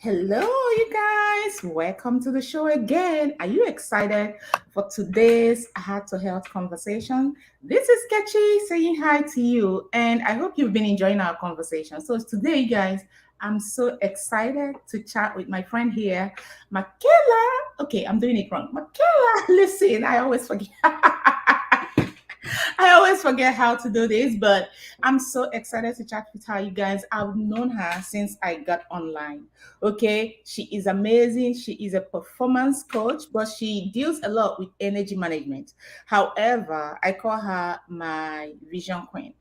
Hello, you guys. Welcome to the show again. Are you excited for today's heart to health conversation? This is Nkechi saying hi to you, and I hope you've been enjoying our conversation. So, today, guys, I'm so excited to chat with my friend here, Michala. Okay, I'm doing it wrong. Michala, listen, I always forget. I always forget how to do this, but I'm so excited to chat with her, you guys. I've known her since I got online. Okay, she is amazing. She is a performance coach, but she deals a lot with energy management. However, I call her my vision queen.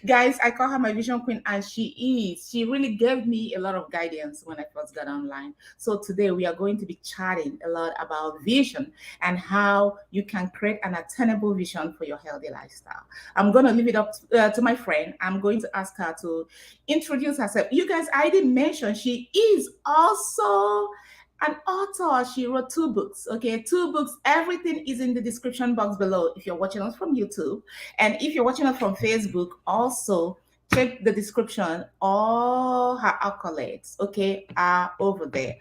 Guys, I call her my vision queen, and she really gave me a lot of guidance when I first got online. So today we are going to be chatting a lot about vision and how you can create an attainable vision for your healthy lifestyle. I'm going to leave it up to my friend. I'm going to ask her to introduce herself. You guys, I didn't mention she is also an author. She wrote two books. Okay, two books. Everything is in the description box below if you're watching us from YouTube. And if you're watching us from Facebook, also check the description. All her accolades, okay, are over there.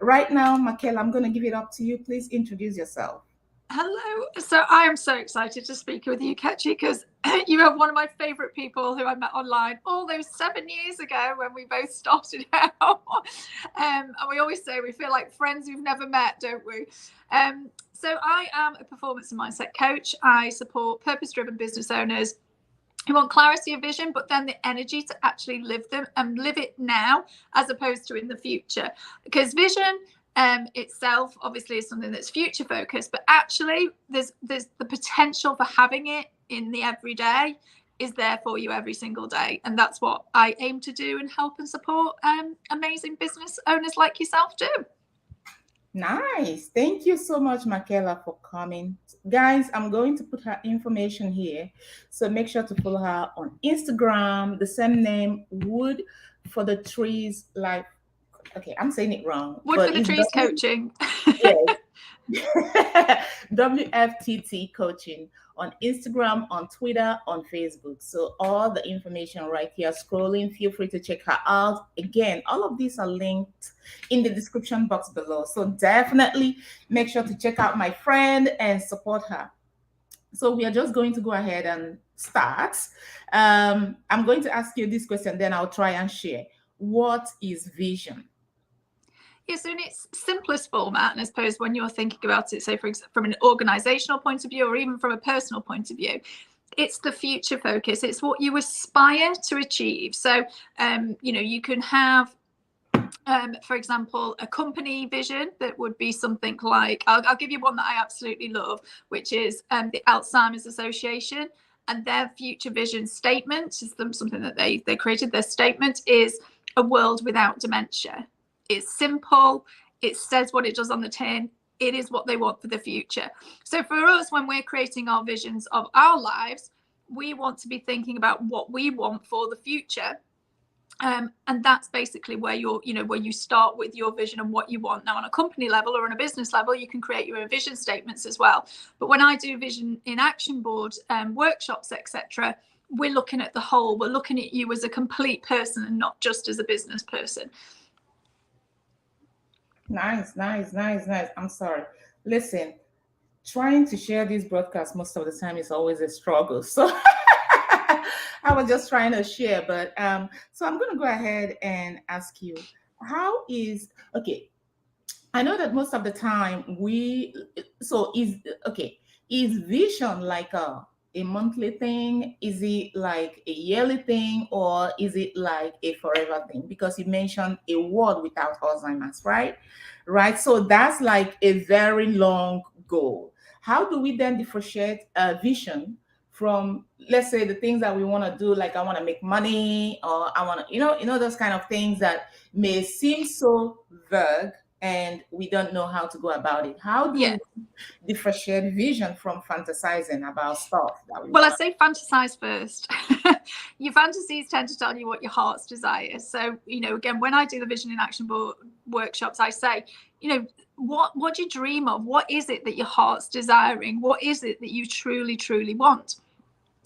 Right now, Michaela, I'm going to give it up to you. Please introduce yourself. Hello. So I am so excited to speak with you, Nkechi, because you are one of my favourite people who I met online all those 7 years ago when we both started out. And we always say we feel like friends we've never met, don't we? So I am a performance and mindset coach. I support purpose-driven business owners who want clarity of vision, but then the energy to actually live them and live it now as opposed to in the future. Because vision itself obviously is something that's future focused, but actually there's the potential for having it in the everyday is there for you every single day, and that's what I aim to do and help and support amazing business owners like yourself do. Nice. Thank you so much, Michaela, for coming. Guys, I'm going to put her information here. So make sure to follow her on Instagram, the same name, Wood for the Trees Life. Okay, I'm saying it wrong. Wood for the Trees Coaching. Yes. WFTT Coaching on Instagram, on Twitter, on Facebook. So all the information right here scrolling. Feel free to check her out. Again, all of these are linked in the description box below. So definitely make sure to check out my friend and support her. So we are just going to go ahead and start. I'm going to ask you this question, then I'll try and share. What is vision? Yeah, so in its simplest format, and I suppose when you're thinking about it, say for example, from an organizational point of view or even from a personal point of view, it's the future focus. It's what you aspire to achieve. So, you can have, for example, a company vision that would be something like, I'll give you one that I absolutely love, which is the Alzheimer's Association. And their future vision statement is something that they created. Their statement is a world without dementia. It's simple. It says what it does on the tin. It is what they want for the future. So for us, when we're creating our visions of our lives, we want to be thinking about what we want for the future. And that's basically where where you start with your vision and what you want. Now, on a company level or on a business level, you can create your own vision statements as well. But when I do vision in action board workshops, etc., we're looking at the whole. We're looking at you as a complete person and not just as a business person. Nice. I'm sorry. Listen, trying to share this broadcast most of the time is always a struggle. So I was just trying to share, but so I'm going to go ahead and ask you, I know that most of the time is vision like a monthly thing? Is it like a yearly thing, or is it like a forever thing? Because you mentioned a world without Alzheimer's, right? Right. So that's like a very long goal. How do we then differentiate a vision from, let's say, the things that we want to do, like I want to make money, or I want to, those kind of things that may seem so vague and we don't know how to go about it. How do we differentiate vision from fantasizing about stuff that we I say fantasize first. Your fantasies tend to tell you what your heart's desire. So, again, when I do the vision in action board workshops, I say, what do you dream of? What is it that your heart's desiring? What is it that you truly, truly want?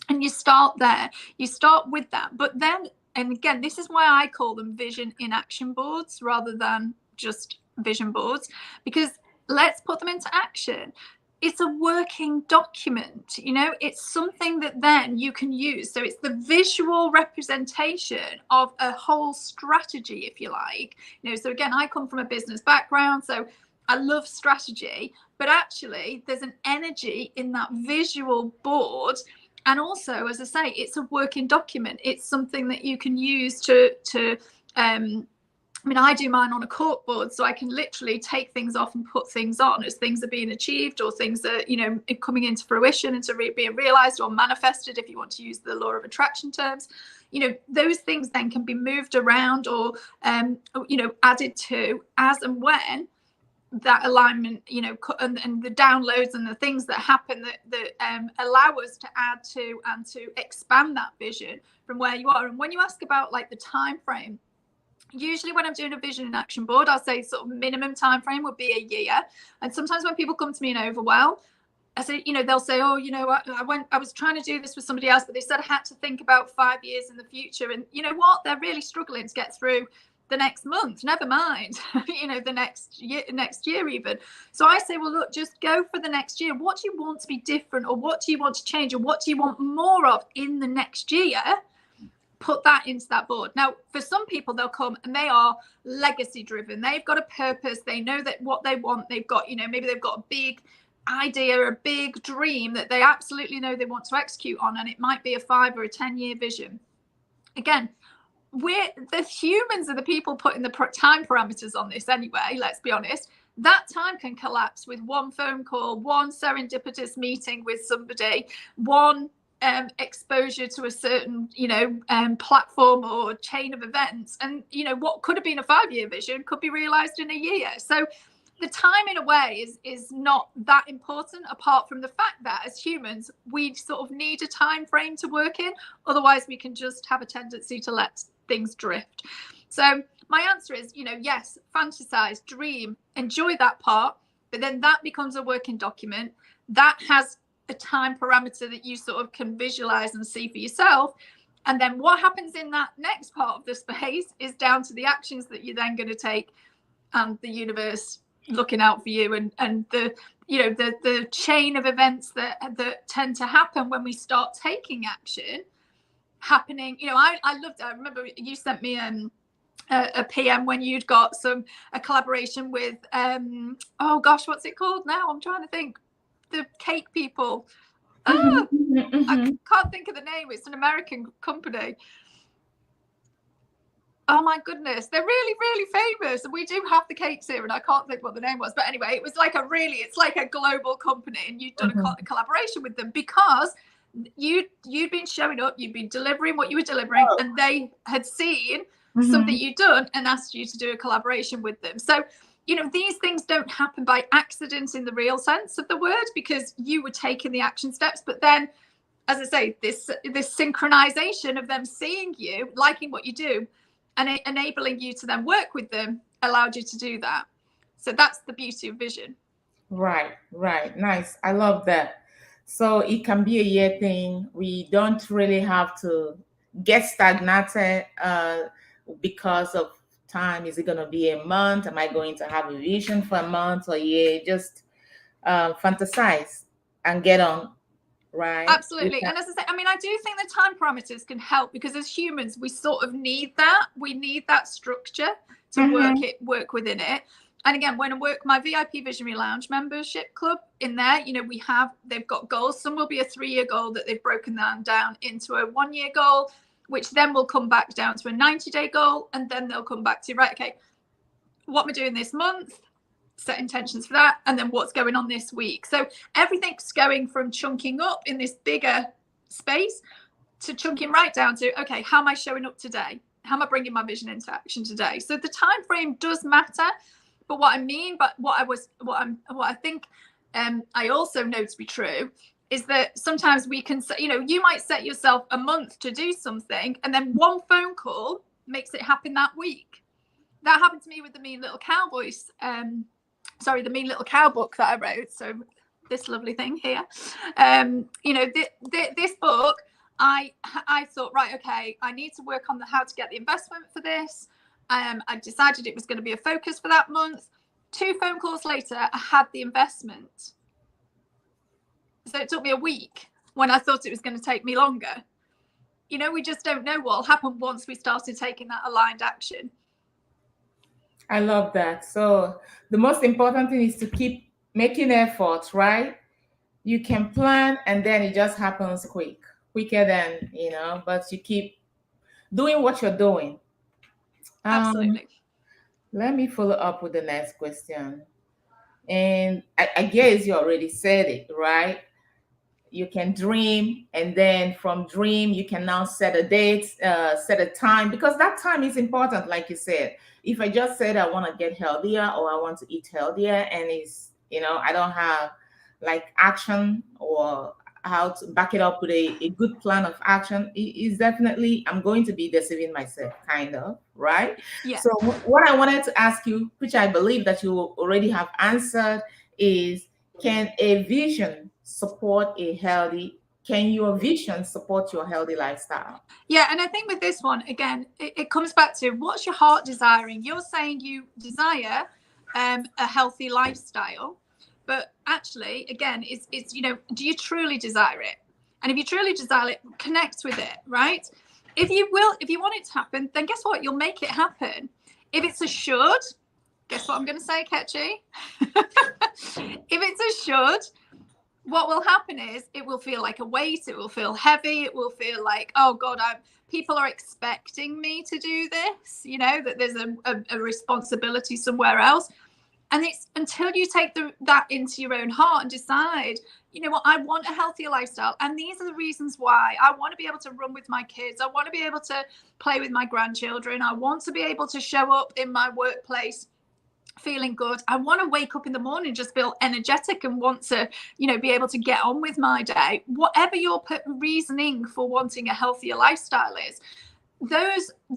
And you start there. You start with that. But then and again, this is why I call them vision in action boards rather than just vision boards, because let's put them into action. It's a working document, you know, it's something that then you can use. So it's the visual representation of a whole strategy, if you like. You know, so again, I come from a business background, so I love strategy, but actually there's an energy in that visual board. And also, as I say, it's a working document. It's something that you can use to I mean, I do mine on a cork board, so I can literally take things off and put things on as things are being achieved, or things are, you know, coming into fruition and being realized or manifested, if you want to use the law of attraction terms. You know, those things then can be moved around or, you know, added to as and when that alignment, you know, and the downloads and the things that happen that allow us to add to and to expand that vision from where you are. And when you ask about like the time frame, usually when I'm doing a vision in action board, I'll say sort of minimum time frame would be a year. And sometimes when people come to me in overwhelm, I say, you know, they'll say, oh, you know, I was trying to do this with somebody else, but they said I had to think about 5 years in the future. And you know what? They're really struggling to get through the next month, never mind, you know, the next year even. So I say, well, look, just go for the next year. What do you want to be different, or what do you want to change, or what do you want more of in the next year? Put that into that board. Now, for some people, they'll come and they are legacy driven. They've got a purpose. They know that what they want, they've got, you know, maybe they've got a big idea, a big dream that they absolutely know they want to execute on. And it might be a 5 or a 10-year vision. Again, we're the humans are the people putting the time parameters on this anyway, let's be honest. That time can collapse with one phone call, one serendipitous meeting with somebody, one exposure to a certain, you know, platform or chain of events. And, you know, what could have been a 5-year vision could be realized in a year. So the time in a way is not that important, apart from the fact that as humans, we sort of need a time frame to work in. Otherwise, we can just have a tendency to let things drift. So my answer is, you know, yes, fantasize, dream, enjoy that part, but then that becomes a working document that has a time parameter that you sort of can visualize and see for yourself. And then what happens in that next part of the space is down to the actions that you're then going to take, and the universe looking out for you, and the, you know, the chain of events that tend to happen when we start taking action happening. You know, I remember you sent me a PM when you'd got a collaboration with oh gosh, what's it called now? I'm trying to think. The cake people. I can't think of the name. It's an American company. Oh my goodness, they're really, really famous, and we do have the cakes here, and I can't think what the name was. But anyway, it was like it's like a global company, and you'd done a collaboration with them because you'd been showing up, you'd been delivering what you were delivering, and they had seen something you'd done and asked you to do a collaboration with them. So, you know, these things don't happen by accident in the real sense of the word, because you were taking the action steps. But then, as I say, this synchronization of them seeing you, liking what you do, and enabling you to then work with them allowed you to do that. So that's the beauty of vision. Right. Nice. I love that. So it can be a year thing. We don't really have to get stagnated because of time. Is it going to be a month? Am I going to have a vision for a month or a year? Just fantasize and get on. Right. Absolutely. And as I say, I mean, I do think the time parameters can help, because as humans, we sort of need that. We need that structure to work within it. And again, when I work my VIP Visionary Lounge membership club in there, you know, they've got goals. Some will be a 3-year goal that they've broken down into a 1-year goal, which then will come back down to a 90-day goal. And then they'll come back to, right, okay, what am I doing this month? Set intentions for that, and then what's going on this week. So everything's going from chunking up in this bigger space to chunking right down to, okay, how am I showing up today? How am I bringing my vision into action today? So the time frame does matter, but what I mean, but what I think I also know to be true is that sometimes we can, you know, you might set yourself a month to do something, and then one phone call makes it happen that week. That happened to me with the Mean Little Cow the Mean Little Cow book that I wrote. So this lovely thing here, you know, this book, I thought, right, okay, I need to work on how to get the investment for this. I decided it was going to be a focus for that month. 2 phone calls later, I had the investment. So it took me a week when I thought it was going to take me longer. You know, we just don't know what will happen once we started taking that aligned action. I love that. So the most important thing is to keep making efforts, right? You can plan and then it just happens quicker than, but you keep doing what you're doing. Absolutely. Let me follow up with the next question. And I guess you already said it, right? You can dream, and then from dream you can now set a date, set a time, because that time is important. Like you said, if I just said I want to get healthier or I want to eat healthier, and I don't have like action or how to back it up with a good plan of action, is definitely, I'm going to be deceiving myself, kind of, right? Yeah. So what I wanted to ask you, which I believe that you already have answered, is can a vision support a healthy can your vision support your healthy lifestyle? Yeah, and I think with this one, again, it comes back to what's your heart desiring. You're saying you desire a healthy lifestyle, but actually, again, it's do you truly desire it? And if you truly desire it, connect with it, right? If you want it to happen, then guess what? You'll make it happen. If it's a should, guess what I'm going to say, Nkechi? If it's a should, what will happen is it will feel like a weight. It will feel heavy. It will feel like, oh God, people are expecting me to do this, that there's a responsibility somewhere else. And it's until you take that into your own heart and decide, you know what, I want a healthier lifestyle. And these are the reasons why. I want to be able to run with my kids. I want to be able to play with my grandchildren. I want to be able to show up in my workplace feeling good. I want to wake up in the morning, just feel energetic and want to, be able to get on with my day. Whatever your reasoning for wanting a healthier lifestyle is,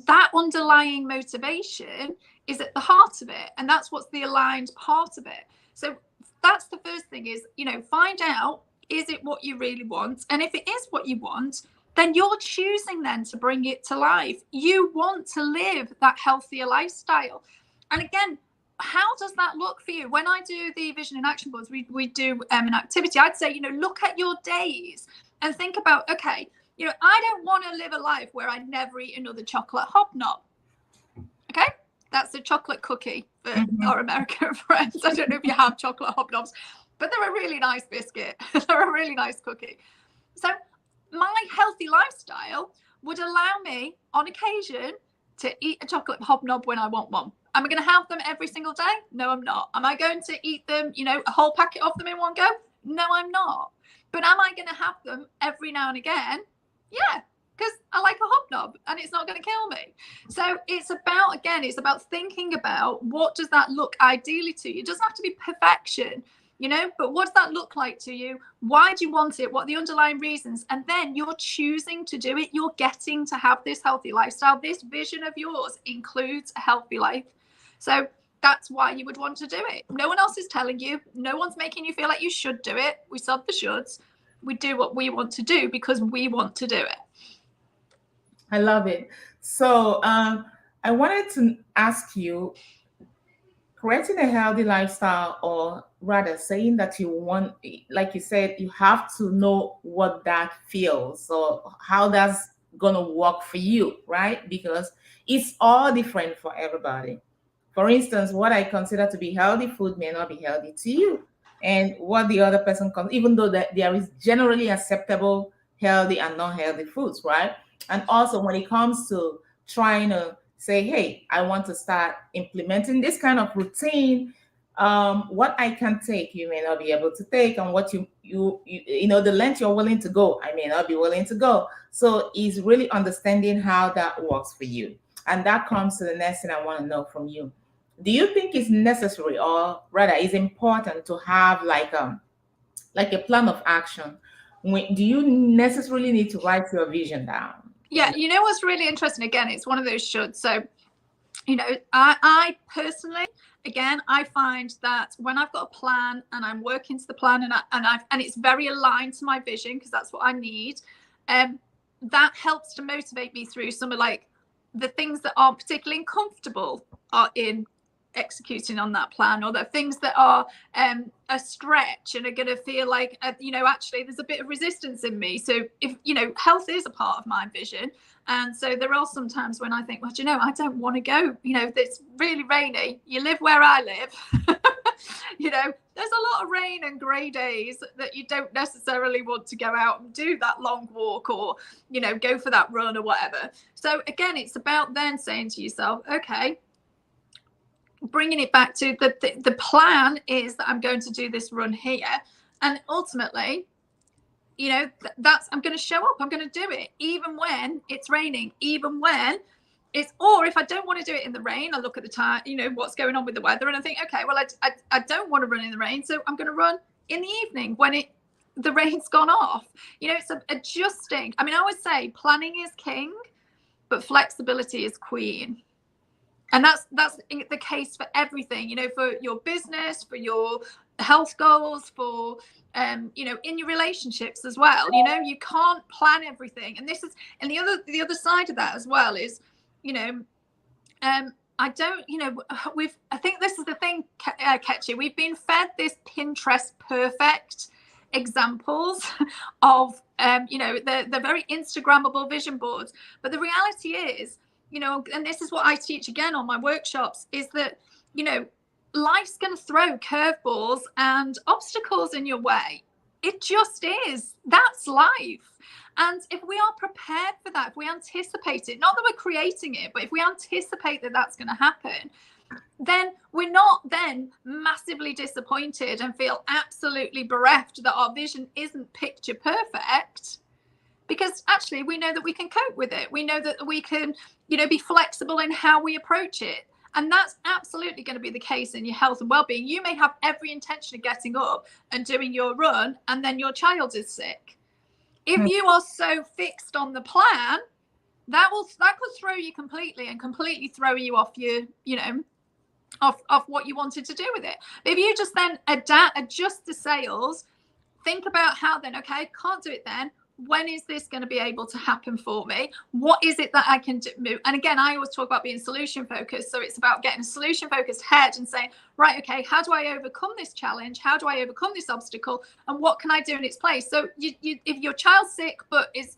that underlying motivation is at the heart of it. And that's what's the aligned part of it. So that's the first thing is, find out, is it what you really want? And if it is what you want, then you're choosing then to bring it to life. You want to live that healthier lifestyle. And again, how does that look for you? When I do the vision and action boards, we do an activity. I'd say, look at your days and think about, okay, I don't want to live a life where I never eat another chocolate hobnob. Okay, that's a chocolate cookie for our American friends. I don't know if you have chocolate hobnobs, but they're a really nice biscuit. They're a really nice cookie. So my healthy lifestyle would allow me on occasion to eat a chocolate hobnob when I want one. Am I going to have them every single day? No, I'm not. Am I going to eat them, a whole packet of them in one go? No, I'm not. But am I going to have them every now and again? Yeah, because I like a hobnob and it's not going to kill me. So it's about thinking about what does that look ideally to you. It doesn't have to be perfection, but what does that look like to you? Why do you want it? What are the underlying reasons? And then you're choosing to do it. You're getting to have this healthy lifestyle. This vision of yours includes a healthy life. So that's why you would want to do it. No one else is telling you. No one's making you feel like you should do it. We stop the shoulds. We do what we want to do because we want to do it. I love it. So I wanted to ask you, creating a healthy lifestyle, or rather saying that you want, like you said, you have to know what that feels. So how that's going to work for you, right? Because it's all different for everybody. For instance, what I consider to be healthy food may not be healthy to you. And what the other person even though that there is generally acceptable healthy and non-healthy foods, right? And also when it comes to trying to say, hey, I want to start implementing this kind of routine, what I can take, you may not be able to take, and what you the length you're willing to go, I may not be willing to go. So it's really understanding how that works for you. And that comes to the next thing I want to know from you. Do you think it's necessary, or rather it's important to have like a plan of action? Do you necessarily need to write your vision down? Yeah, what's really interesting, again, it's one of those shoulds. So, I personally, again, I find that when I've got a plan and I'm working to the plan and it's very aligned to my vision, because that's what I need, that helps to motivate me through some of like the things that aren't particularly comfortable are in executing on that plan, or the things that are a stretch and are going to feel like actually there's a bit of resistance in me. So if health is a part of my vision, and so there are some times when I think, well, I don't want to go, it's really rainy. You live where I live. There's a lot of rain and grey days that you don't necessarily want to go out and do that long walk, or go for that run or whatever. So again, it's about then saying to yourself, okay, bringing it back to the plan is that I'm going to do this run here, and ultimately that's I'm going to show up, I'm going to do it even when it's raining, even when it's, or if I don't want to do it in the rain, I look at the time, what's going on with the weather, and I think, okay, well, I don't want to run in the rain, so I'm going to run in the evening when the rain's gone off. It's adjusting. I mean, I always say planning is king, but flexibility is queen. And that's the case for everything, for your business, for your health goals, for in your relationships as well. You can't plan everything. And the other side of that as well is, I think this is the thing, Nkechi, we've been fed this Pinterest perfect examples of the very Instagrammable vision boards. But the reality is, and this is what I teach again on my workshops, is that, life's going to throw curveballs and obstacles in your way. It just is. That's life. And if we are prepared for that, if we anticipate it, not that we're creating it, but if we anticipate that that's going to happen, then we're not then massively disappointed and feel absolutely bereft that our vision isn't picture perfect. Because actually we know that we can cope with it. We know that we can, be flexible in how we approach it. And that's absolutely going to be the case in your health and well-being. You may have every intention of getting up and doing your run, and then your child is sick. If you are so fixed on the plan, that could throw you completely throw you off your, off what you wanted to do with it. But if you just then adjust the sails, think about how then, okay, can't do it then. When is this going to be able to happen for me? What is it that I can do? And again, I always talk about being solution focused. So it's about getting a solution focused head and saying, right, okay, how do I overcome this challenge? How do I overcome this obstacle? And what can I do in its place? So if your child's sick, but is,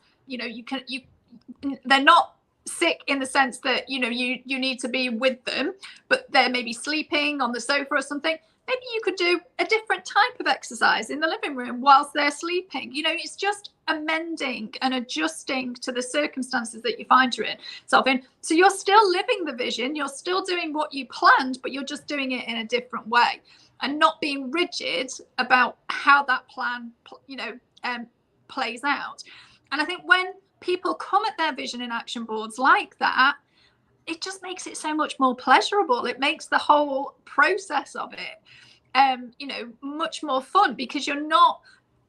they're not sick in the sense that, you need to be with them, but they're maybe sleeping on the sofa or something. Maybe you could do a different type of exercise in the living room whilst they're sleeping. It's just amending and adjusting to the circumstances that you find yourself in. So you're still living the vision, you're still doing what you planned, but you're just doing it in a different way, and not being rigid about how that plan, plays out. And I think when people come at their vision in action boards like that, it just makes it so much more pleasurable. It makes the whole process of it, much more fun, because you're not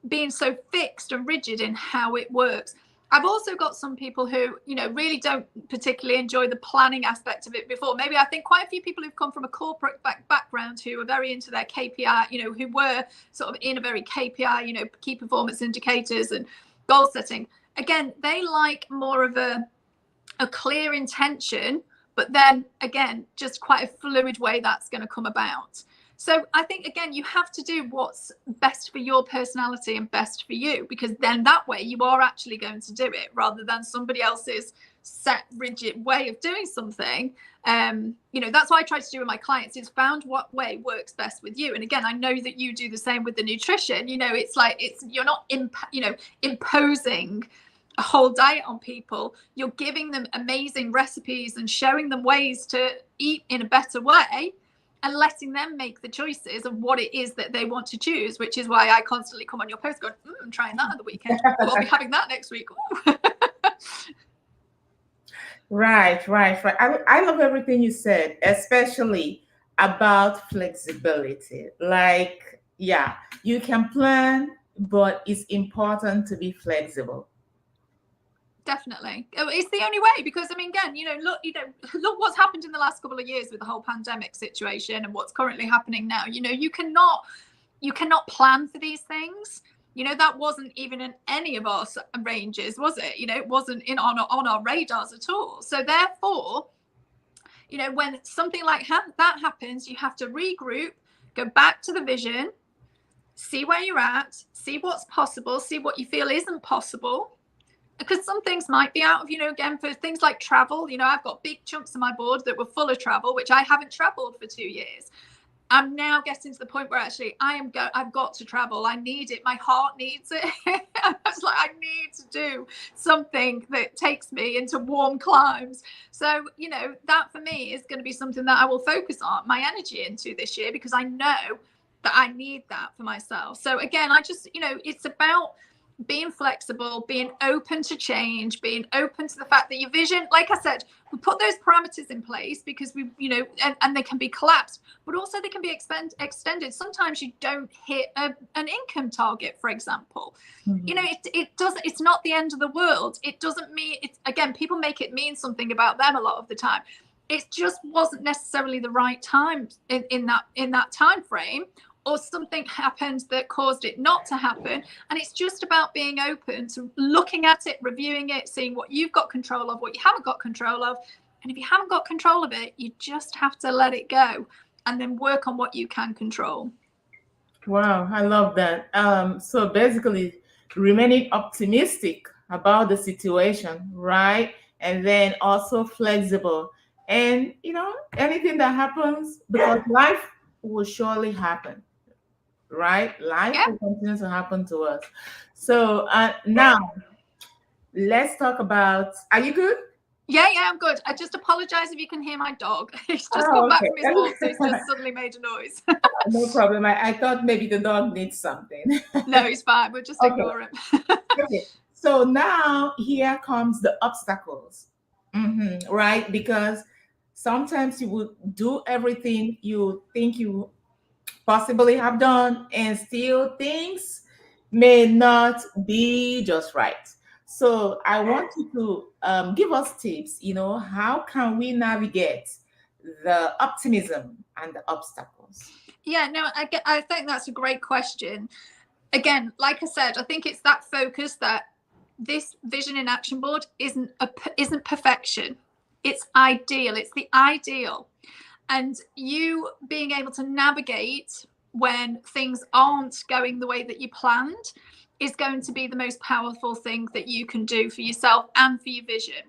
being so fixed and rigid in how it works. I've also got some people who, really don't particularly enjoy the planning aspect of it before. Maybe I think quite a few people who've come from a corporate background who are very into their KPI, who were sort of in a very KPI, key performance indicators and goal setting. Again, they like more of a clear intention, but then again, just quite a fluid way that's going to come about. So I think, again, you have to do what's best for your personality and best for you, because then that way you are actually going to do it rather than somebody else's set, rigid way of doing something. That's what I try to do with my clients, is found what way works best with you. And again, I know that you do the same with the nutrition. It's like, you're not, imposing a whole diet on people. You're giving them amazing recipes and showing them ways to eat in a better way, and letting them make the choices of what it is that they want to choose, which is why I constantly come on your post going, I'm trying that at the weekend. I'll be having that next week. Right. I love everything you said, especially about flexibility. Like, yeah, you can plan, but it's important to be flexible. Definitely. It's the only way, because again, look what's happened in the last couple of years with the whole pandemic situation and what's currently happening now. You cannot plan for these things. That wasn't even in any of our ranges, was it? It wasn't on our radars at all. So therefore, when something like that happens, you have to regroup, go back to the vision, see where you're at, see what's possible, see what you feel isn't possible. Because some things might be out of, again, for things like travel, I've got big chunks of my board that were full of travel, which I haven't traveled for 2 years. I'm now getting to the point where actually I've got to travel. I need it. My heart needs it. It's like, I need to do something that takes me into warm climes. So, that for me is going to be something that I will focus on my energy into this year, because I know that I need that for myself. So again, I just, it's about being flexible, being open to change, being open to the fact that your vision, like I said, we put those parameters in place because we, and they can be collapsed, but also they can be extended. Sometimes you don't hit an income target, for example. It doesn't, it's not the end of the world. It doesn't mean, it's, again, people make it mean something about them a lot of the time. It just wasn't necessarily the right time in that time frame, or something happened that caused it not to happen. And it's just about being open to looking at it, reviewing it, seeing what you've got control of, what you haven't got control of. And if you haven't got control of it, you just have to let it go and then work on what you can control. Wow, I love that. So basically, remaining optimistic about the situation, right? And then also flexible. And, anything that happens, because life will surely happen, right? Life Yeah. will continue to happen to us. So now let's talk about, are you good? Yeah, I'm good. I just apologize if you can hear my dog. He's just Oh, come back okay. from his walk, so he's just suddenly made a noise. No problem. I thought maybe the dog needs something. No, he's fine. We'll just Okay. ignore him. Okay. So now here comes the obstacles, right? Because sometimes you will do everything you think you possibly have done, and still things may not be just right. So I want you to give us tips. How can we navigate the optimism and the obstacles? Yeah, no, I think that's a great question. Again, like I said, I think it's that focus that this vision in action board isn't perfection. It's ideal. It's the ideal. And you being able to navigate when things aren't going the way that you planned is going to be the most powerful thing that you can do for yourself and for your vision.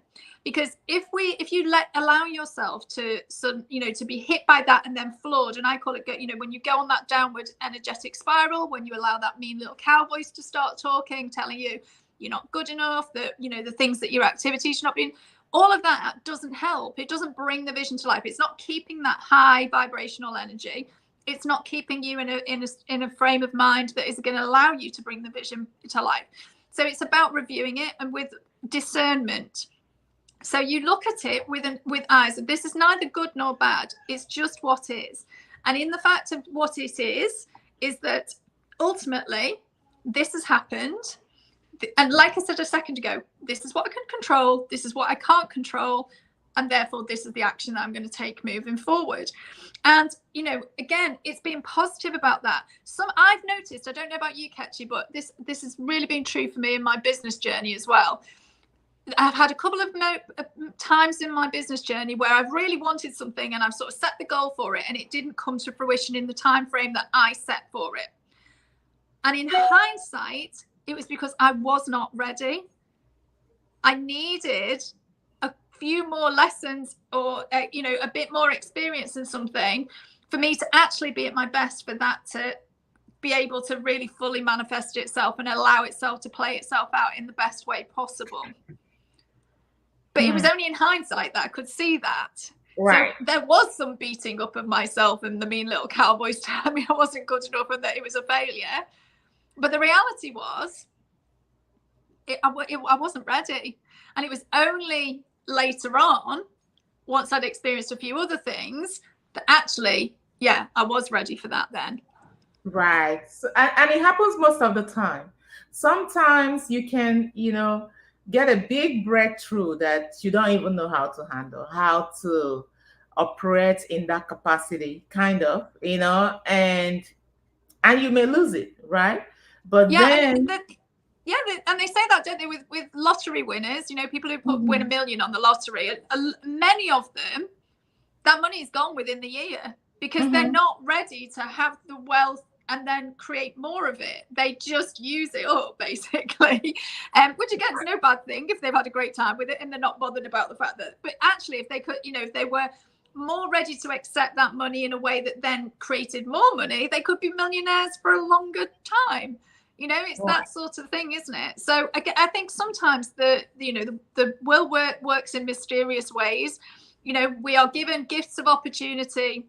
Because if you allow yourself to to be hit by that and then flawed, and I call it, when you go on that downward energetic spiral, when you allow that mean little cow voice to start talking, telling you you're not good enough, that the things that your activities are not being, all of that doesn't help. It doesn't bring the vision to life. It's not keeping that high vibrational energy. It's not keeping you in a frame of mind that is going to allow you to bring the vision to life. So it's about reviewing it and with discernment. So you look at it with eyes of, this is neither good nor bad. It's just what is. And in the fact of what it is that ultimately this has happened. And like I said a second ago, this is what I can control. This is what I can't control. And therefore, this is the action that I'm going to take moving forward. And, again, it's being positive about that. I've noticed, I don't know about you, Nkechi, but this has really been true for me in my business journey as well. I've had a couple of times in my business journey where I've really wanted something and I've sort of set the goal for it and it didn't come to fruition in the time frame that I set for it. And in hindsight, it was because I was not ready. I needed a few more lessons or, a bit more experience in something for me to actually be at my best, for that to be able to really fully manifest itself and allow itself to play itself out in the best way possible. But it was only in hindsight that I could see that. Right. So there was some beating up of myself and the mean little cowboys telling me I wasn't good enough and that it was a failure. But the reality was, I wasn't ready. And it was only later on, once I'd experienced a few other things, that actually, I was ready for that then. Right. So, and it happens most of the time. Sometimes you can, get a big breakthrough that you don't even know how to handle, how to operate in that capacity, kind of, and you may lose it, right? But Yeah, then, and they say that, don't they, with lottery winners, you know, people who win mhm, $1 million on the lottery, many of them, that money is gone within the year because they're mhm, not ready to have the wealth and then create more of it. They just use it up, basically, which again is no bad thing if they've had a great time with it and they're not bothered about the fact that, but actually if they could, you know, if they were more ready to accept that money in a way that then created more money, they could be millionaires for a longer time. You know, it's right. that sort of thing, isn't it? So I think sometimes the world works in mysterious ways. You know, we are given gifts of opportunity,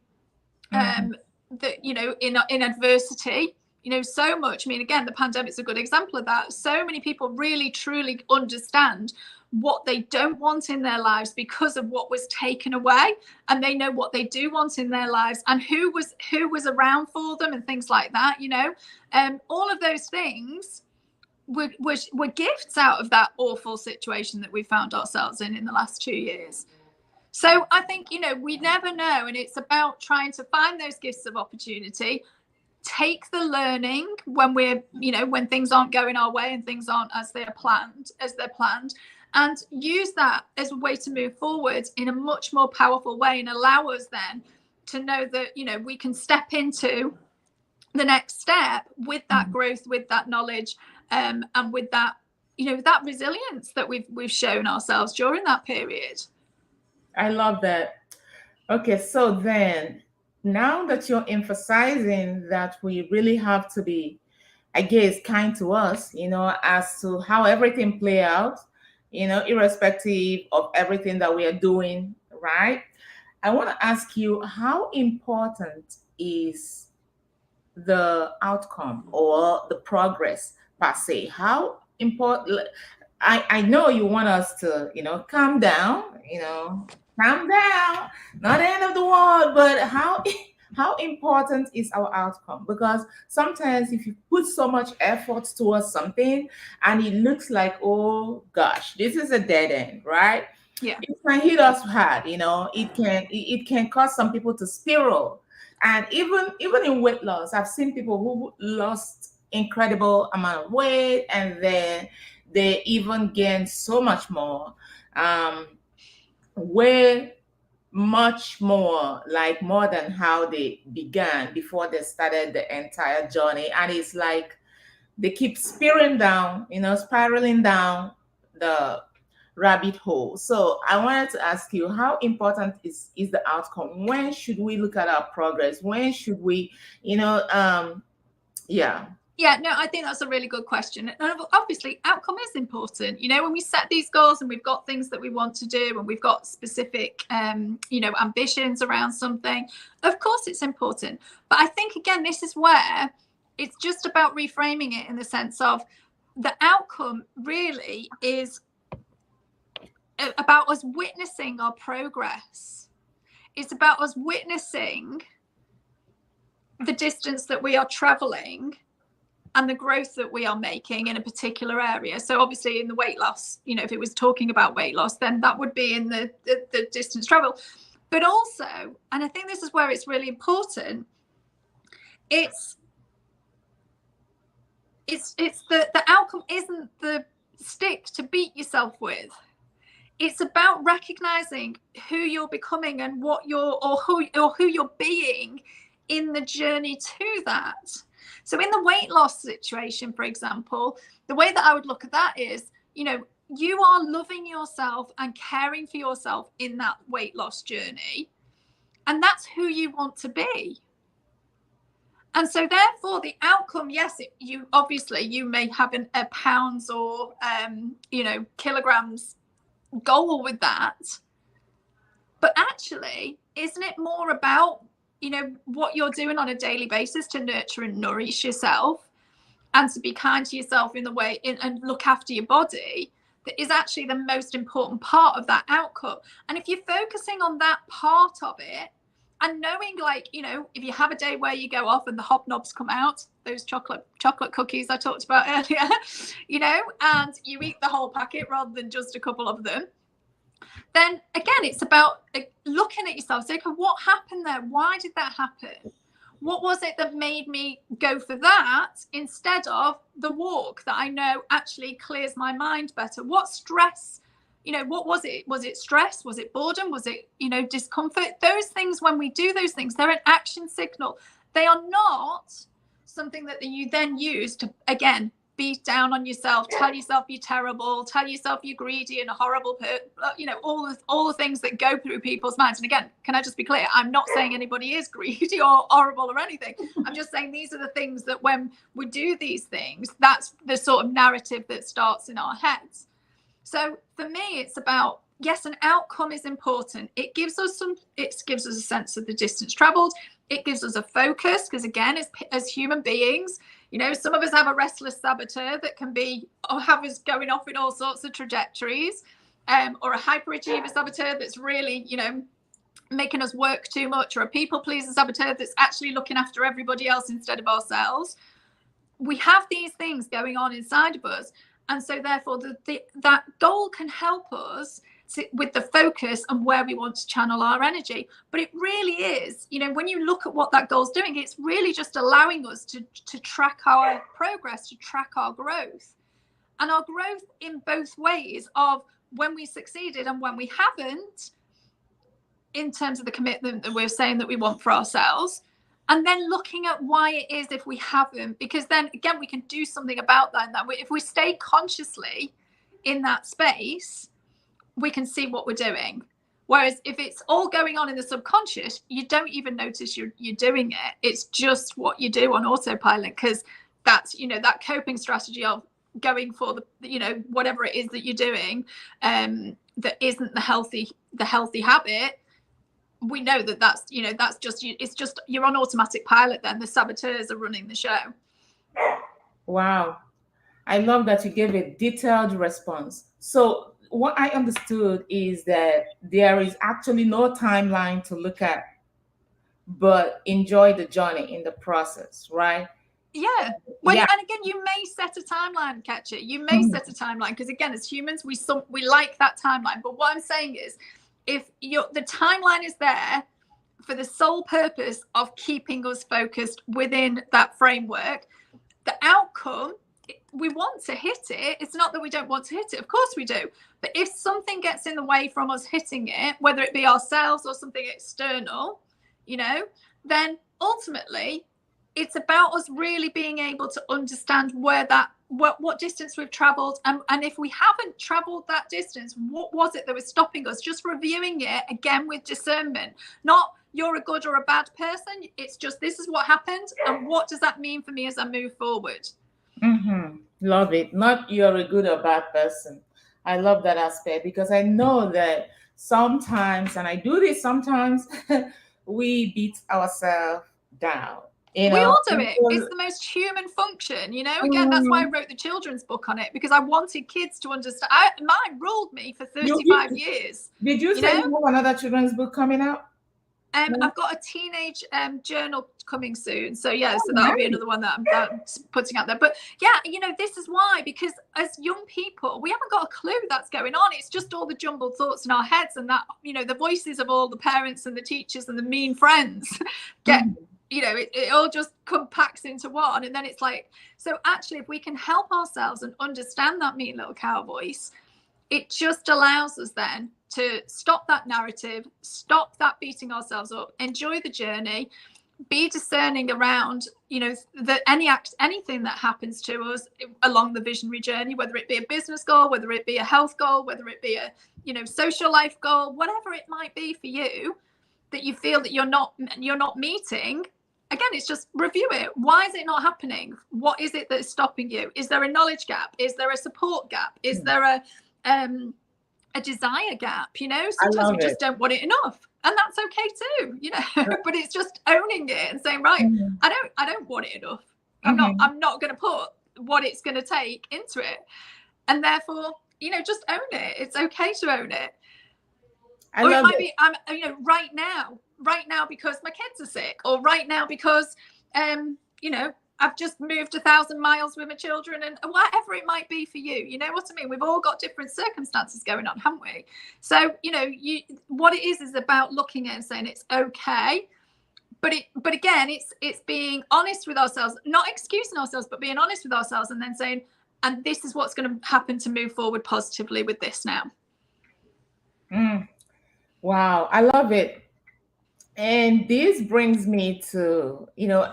Mhm. that, you know, in adversity, you know, so much. I mean, again, the pandemic's a good example of that. So many people really truly understand what they don't want in their lives because of what was taken away, and they know what they do want in their lives and who was around for them and things like that, you know. All of those things were gifts out of that awful situation that we found ourselves in the last 2 years. So I think, you know, we never know. And it's about trying to find those gifts of opportunity, take the learning when we're, you know, when things aren't going our way and things aren't as they're planned, and use that as a way to move forward in a much more powerful way, and allow us then to know that, you know, we can step into the next step with that growth, with that knowledge, and with that, you know, that resilience that we've shown ourselves during that period. I love that. Okay, so then now that you're emphasizing that we really have to be, I guess, kind to us, you know, as to how everything play out, you know, irrespective of everything that we are doing, right? I want to ask you, how important is the outcome or the progress per se? How important? I know you want us to, you know, calm down, you know, calm down, not the end of the world, but how how important is our outcome? Because sometimes if you put so much effort towards something and it looks like, oh gosh, this is a dead end, right? Yeah. It can hit us hard, you know. It can cause some people to spiral. And even in weight loss, I've seen people who lost incredible amount of weight and then they even gain so much more, um way much more, like more than how they began before they started the entire journey. And it's like they keep spiraling down, you know, spiraling down the rabbit hole. So I wanted to ask you, how important is the outcome? When should we look at our progress? When should we, you know, yeah. Yeah, no, I think that's a really good question. And obviously, outcome is important. You know, when we set these goals and we've got things that we want to do and we've got specific, you know, ambitions around something, of course it's important. But I think, again, this is where it's just about reframing it in the sense of the outcome really is about us witnessing our progress. It's about us witnessing the distance that we are traveling and the growth that we are making in a particular area. So obviously in the weight loss, you know, if it was talking about weight loss, then that would be in the distance travel. But also, and I think this is where it's really important, it's the outcome isn't the stick to beat yourself with. It's about recognizing who you're becoming and what you're, or who you're being in the journey to that. So in the weight loss situation, for example, the way that I would look at that is, you know, you are loving yourself and caring for yourself in that weight loss journey. And that's who you want to be. And so therefore the outcome, yes, you obviously you may have a pounds or, you know, kilograms goal with that. But actually, isn't it more about, you know, what you're doing on a daily basis to nurture and nourish yourself and to be kind to yourself in the way and look after your body that is actually the most important part of that outcome? And if you're focusing on that part of it and knowing, like, you know, if you have a day where you go off and the hobnobs come out, those chocolate cookies I talked about earlier, you know, and you eat the whole packet rather than just a couple of them, then again, it's about looking at yourself, saying, okay, what happened there? Why did that happen? what was it that made me go for that instead of the walk that I know actually clears my mind better? What stress, what was it? Was it stress? Was it boredom? Was it, discomfort? Those things, when we do those things, they're an action signal. They are not something that you then use to, again, beat down on yourself, tell yourself you're terrible, tell yourself you're greedy and a horrible all the things that go through people's minds. And again, can I just be clear, I'm not saying anybody is greedy or horrible or anything. I'm just saying these are the things that when we do these things, that's the sort of narrative that starts in our heads. So for me, it's about, yes, an outcome is important. It gives us a sense of the distance traveled. It gives us a focus, because again, as human beings, some of us have a restless saboteur that can be, or have us going off in all sorts of trajectories, or a hyperachiever saboteur that's really, making us work too much, or a people pleaser saboteur that's actually looking after everybody else instead of ourselves. We have these things going on inside of us. And so therefore that goal can help us with the focus and where we want to channel our energy. But it really is, when you look at what that goal's doing, it's really just allowing us to track our progress, to track our growth. And our growth in both ways of when we succeeded and when we haven't, in terms of the commitment that we're saying that we want for ourselves. And then looking at why it is if we haven't, because then again, we can do something about that. And that if we stay consciously in that space, we can see what we're doing. Whereas if it's all going on in the subconscious, you don't even notice you're doing it. It's just what you do on autopilot, because that's, that coping strategy of going for the, whatever it is that you're doing, that isn't the healthy habit. We know that's just you. It's just you're on automatic pilot. Then the saboteurs are running the show. Wow. I love that you gave a detailed response. So what I understood is that there is actually no timeline to look at, but enjoy the journey in the process, right? Yeah. And again, you may set a timeline, Nkechi. You may set a timeline, because again, as humans, we like that timeline. But what I'm saying is, if the timeline is there for the sole purpose of keeping us focused within that framework, the outcome, we want to hit it. It's not that we don't want to hit it. Of course we do. But if something gets in the way from us hitting it, whether it be ourselves or something external, then ultimately it's about us really being able to understand where what distance we've traveled. And if we haven't traveled that distance, what was it that was stopping us? Just reviewing it again with discernment, not you're a good or a bad person. It's just, this is what happened. And what does that mean for me as I move forward? Love it. Not you're a good or bad person. I love that aspect, because I know that sometimes, and I do this sometimes, we beat ourselves down. We all do it. It's the most human function, Again, that's why I wrote the children's book on it, because I wanted kids to understand. Mine ruled me for 35 years. Did you say you have another children's book coming out? I've got a teenage journal coming soon. So that'll be another one that I'm putting out there. But this is why, because as young people, we haven't got a clue that's going on. It's just all the jumbled thoughts in our heads, and that, the voices of all the parents and the teachers and the mean friends get, it all just compacts into one. And then it's like, so actually, if we can help ourselves and understand that mean little cow voice, it just allows us then to stop that narrative, stop that beating ourselves up, enjoy the journey, be discerning around, that anything that happens to us along the visionary journey, whether it be a business goal, whether it be a health goal, whether it be a, social life goal, whatever it might be for you, that you feel that you're not meeting. Again, it's just review it. Why is it not happening? What is it that's stopping you? Is there a knowledge gap? Is there a support gap? Is there a desire gap? Sometimes we just don't want it enough, and that's okay too. But it's just owning it and saying, right, I don't want it enough. I'm not going to put what it's going to take into it, and therefore, just own it. It's okay to own it. Or it might be, I'm right now because my kids are sick, or right now because I've just moved 1,000 miles with my children, and whatever it might be for you. You know what I mean? We've all got different circumstances going on, haven't we? So, what it is about looking at and saying it's okay, but again, it's being honest with ourselves, not excusing ourselves, but being honest with ourselves, and then saying, and this is what's going to happen to move forward positively with this now. Wow, I love it. And this brings me to,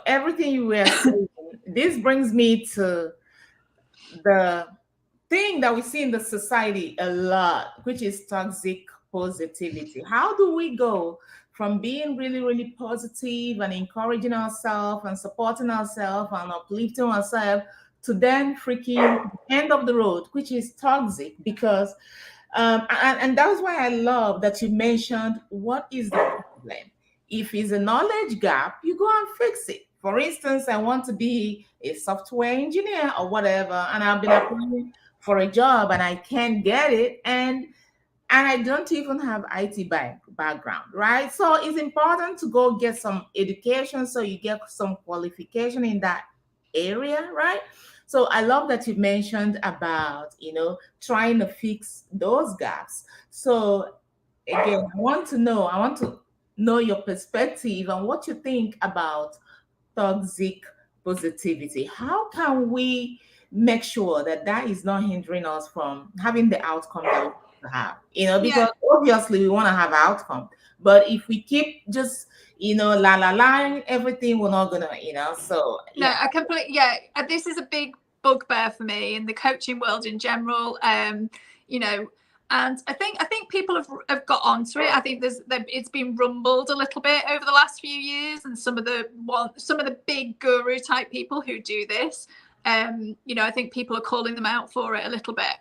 everything you were saying. This brings me to the thing that we see in the society a lot, which is toxic positivity. How do we go from being really, really positive and encouraging ourselves and supporting ourselves and uplifting ourselves to then freaking end of the road, which is toxic? Because and that's why I love that you mentioned what is the problem. If it's a knowledge gap, you go and fix it. For instance, I want to be a software engineer or whatever, and I've been applying for a job and I can't get it, and I don't even have IT background, right? So it's important to go get some education so you get some qualification in that area, right? So I love that you mentioned about, trying to fix those gaps. So again, I want to know your perspective and what you think about toxic positivity. How can we make sure that that is not hindering us from having the outcome that we want to have? Because obviously we want to have outcome, but if we keep just la everything, we're not gonna, so no, I completely, this is a big bugbear for me in the coaching world in general. And I think people have got onto it. I think it's been rumbled a little bit over the last few years, and some of the big guru type people who do this, I think people are calling them out for it a little bit.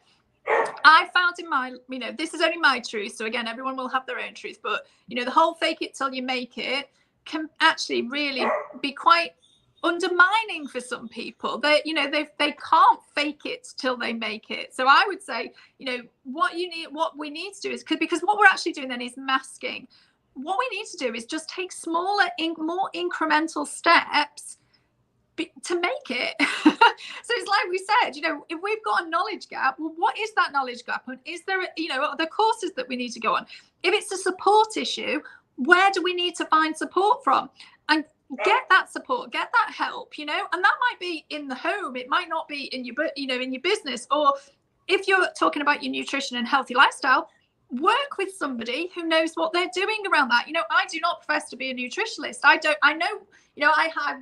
I found in my, this is only my truth, so again, everyone will have their own truth, but the whole fake it till you make it can actually really be quite undermining for some people. They can't fake it till they make it. So I would say, what we need to do is, because what we're actually doing then is masking. What we need to do is just take smaller, more incremental steps to make it. So it's like we said, if we've got a knowledge gap, well, what is that knowledge gap? And is there, the courses that we need to go on? If it's a support issue, where do we need to find support from? And get that support, get that help, and that might be in the home. It might not be in your, in your business. Or if you're talking about your nutrition and healthy lifestyle, work with somebody who knows what they're doing around that. I do not profess to be a nutritionist. I know, I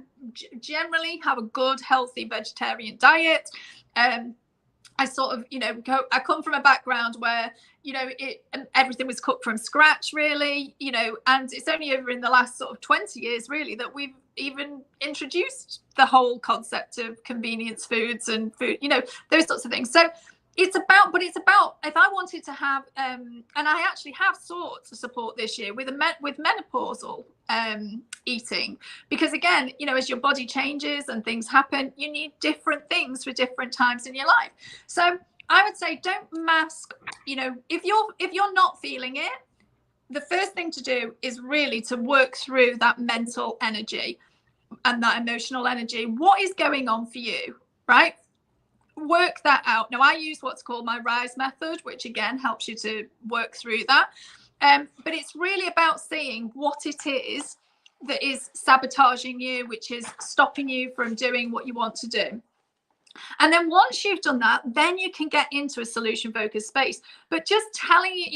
generally have a good, healthy vegetarian diet. I sort of, I come from a background where, everything was cooked from scratch, really, and it's only over in the last sort of 20 years, really, that we've even introduced the whole concept of convenience foods and food, those sorts of things. So it's about if I wanted to have, and I actually have sought to support this year with menopausal eating, because again, as your body changes and things happen, you need different things for different times in your life. So I would say, don't mask, if you're not feeling it, the first thing to do is really to work through that mental energy and that emotional energy. What is going on for you, right? Work that out. Now, I use what's called my RISE method, which again helps you to work through that. But it's really about seeing what it is that is sabotaging you, which is stopping you from doing what you want to do. And then once you've done that, then you can get into a solution focused space. But just telling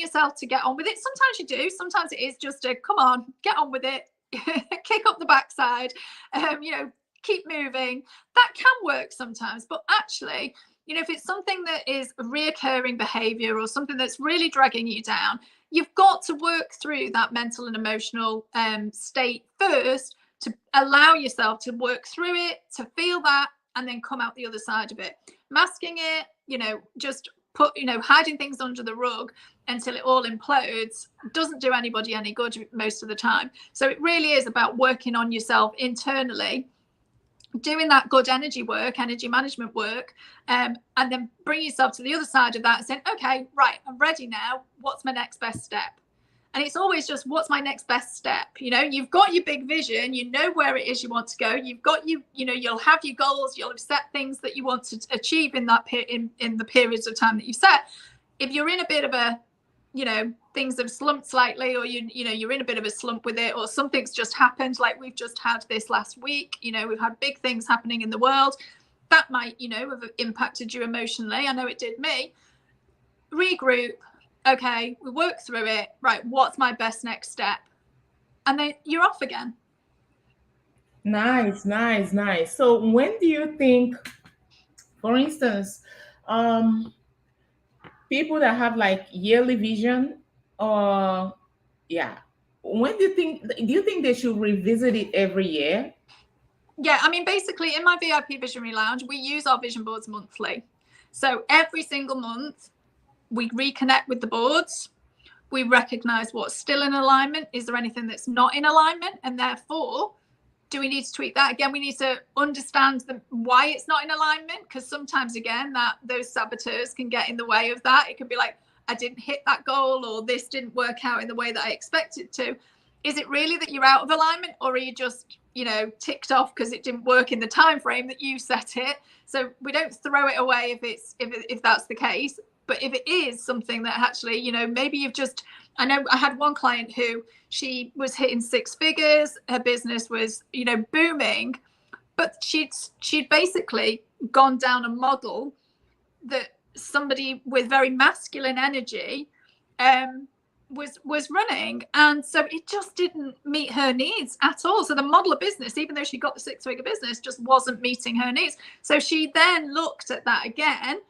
yourself to get on with it. Sometimes you do. Sometimes it is just a come on, get on with it, kick up the backside, keep moving. That can work sometimes. But actually, if it's something that is a reoccurring behavior or something that's really dragging you down, you've got to work through that mental and emotional state first to allow yourself to work through it, to feel that, and then come out the other side of it. Masking it, just hiding things under the rug until it all implodes doesn't do anybody any good most of the time. So it really is about working on yourself internally, doing that good energy work, energy management work, and then bring yourself to the other side of that and saying, okay, right, I'm ready now. What's my next best step? And it's always just, what's my next best step? You've got your big vision, where it is you want to go. You've got you'll have your goals, you'll have set things that you want to achieve in that in the periods of time that you've set. If you're in a bit of a things have slumped slightly, or you're in a bit of a slump with it, or something's just happened, like we've just had this last week. We've had big things happening in the world that might have impacted you emotionally. I know it did me. Regroup. Okay, we work through it. Right, what's my best next step? And then you're off again. Nice, nice, nice. So when do you think, for instance, people that have like yearly vision, or yeah, when do you think they should revisit it every year? Yeah, I mean, basically in my VIP Visionary Lounge, we use our vision boards monthly. So every single month, we reconnect with the boards. We recognize what's still in alignment. Is there anything that's not in alignment? And therefore, do we need to tweak that? Again, we need to understand why it's not in alignment, because sometimes, again, those saboteurs can get in the way of that. It could be like, I didn't hit that goal, or this didn't work out in the way that I expected to. Is it really that you're out of alignment, or are you just ticked off because it didn't work in the time frame that you set it? So we don't throw it away if that's the case. But if it is something that actually, maybe you've just, I know I had one client who, she was hitting 6 figures, her business was, booming, but she'd basically gone down a model that somebody with very masculine energy was running, and so it just didn't meet her needs at all. So the model of business, even though she got the 6-figure business, just wasn't meeting her needs. So she then looked at that again